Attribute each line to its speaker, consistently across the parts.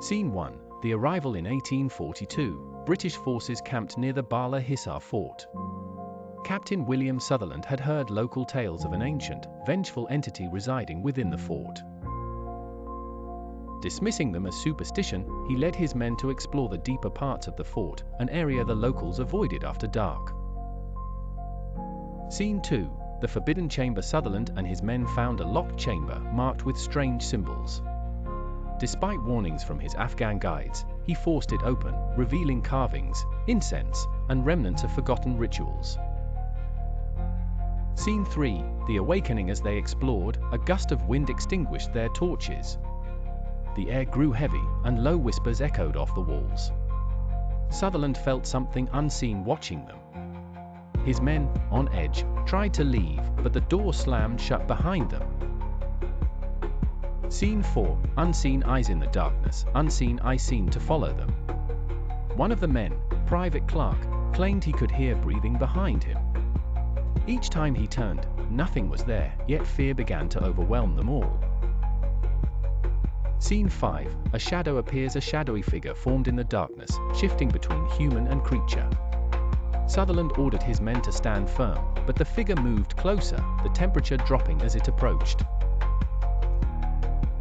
Speaker 1: Scene 1. The arrival in 1842. British forces camped near the Bala Hissar fort. Captain William Sutherland had heard local tales of an ancient, vengeful entity residing within the fort. Dismissing them as superstition, he led his men to explore the deeper parts of the fort, an area the locals avoided after dark. Scene 2. The Forbidden Chamber. Sutherland and his men found a locked chamber marked with strange symbols. Despite warnings from his Afghan guides, he forced it open, revealing carvings, incense, and remnants of forgotten rituals. Scene 3. The Awakening. As they explored, a gust of wind extinguished their torches. The air grew heavy, and low whispers echoed off the walls. Sutherland felt something unseen watching them. His men, on edge, tried to leave, but the door slammed shut behind them. Scene 4. Unseen eyes. In the darkness, unseen eyes seemed to follow them. One of the men, Private Clark, claimed he could hear breathing behind him. Each time he turned, nothing was there, yet fear began to overwhelm them all. Scene 5. A shadow appears. A shadowy figure formed in the darkness, shifting between human and creature. Sutherland ordered his men to stand firm, but the figure moved closer, the temperature dropping as it approached.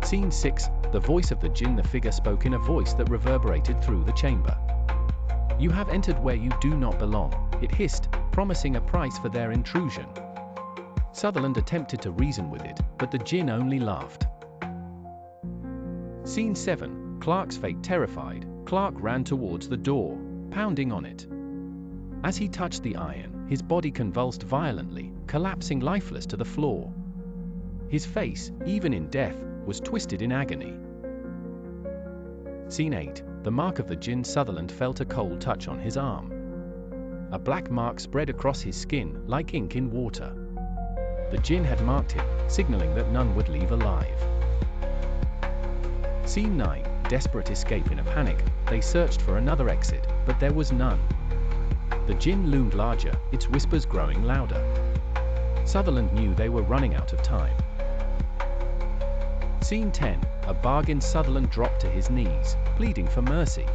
Speaker 1: Scene 6. The voice of the Djinn. The figure spoke in a voice that reverberated through the chamber. "You have entered where you do not belong," it hissed, promising a price for their intrusion. Sutherland attempted to reason with it, but the Djinn only laughed. Scene 7. Clark's fate. Terrified, Clark ran towards the door, pounding on it. As he touched the iron, his body convulsed violently, collapsing lifeless to the floor. His face, even in death, was twisted in agony. Scene 8. The mark of the Djinn. Sutherland felt a cold touch on his arm. A black mark spread across his skin, like ink in water. The Djinn had marked him, signaling that none would leave alive. Scene 9. Desperate escape. In a panic, they searched for another exit, but there was none. The Djinn loomed larger, its whispers growing louder. Sutherland knew they were running out of time. Scene 10. A bargain. Sutherland dropped to his knees, pleading for mercy.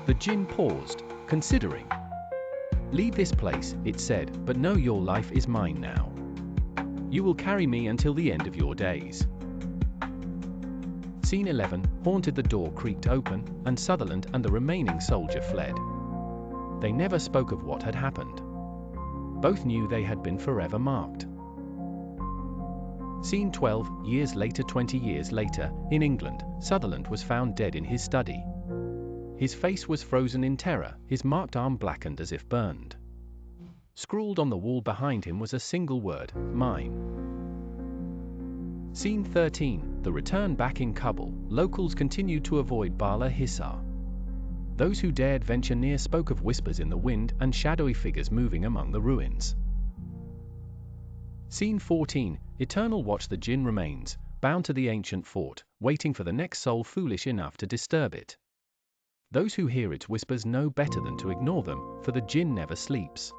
Speaker 1: The Djinn paused, considering. "Leave this place," it said, "but know your life is mine now. You will carry me until the end of your days." Scene 11. Haunted. The door creaked open, and Sutherland and the remaining soldier fled. They never spoke of what had happened. Both knew they had been forever marked. Scene 12. Years later. 20 years later, in England, Sutherland was found dead in his study. His face was frozen in terror, his marked arm blackened as if burned. Scrawled on the wall behind him was a single word: mine. Scene 13. The return. Back in Kabul, locals continued to avoid Bala Hissar. Those who dared venture near spoke of whispers in the wind and shadowy figures moving among the ruins. Scene 14. Eternal watch. The Djinn remains, bound to the ancient fort, waiting for the next soul foolish enough to disturb it. Those who hear its whispers know better than to ignore them, for the Djinn never sleeps.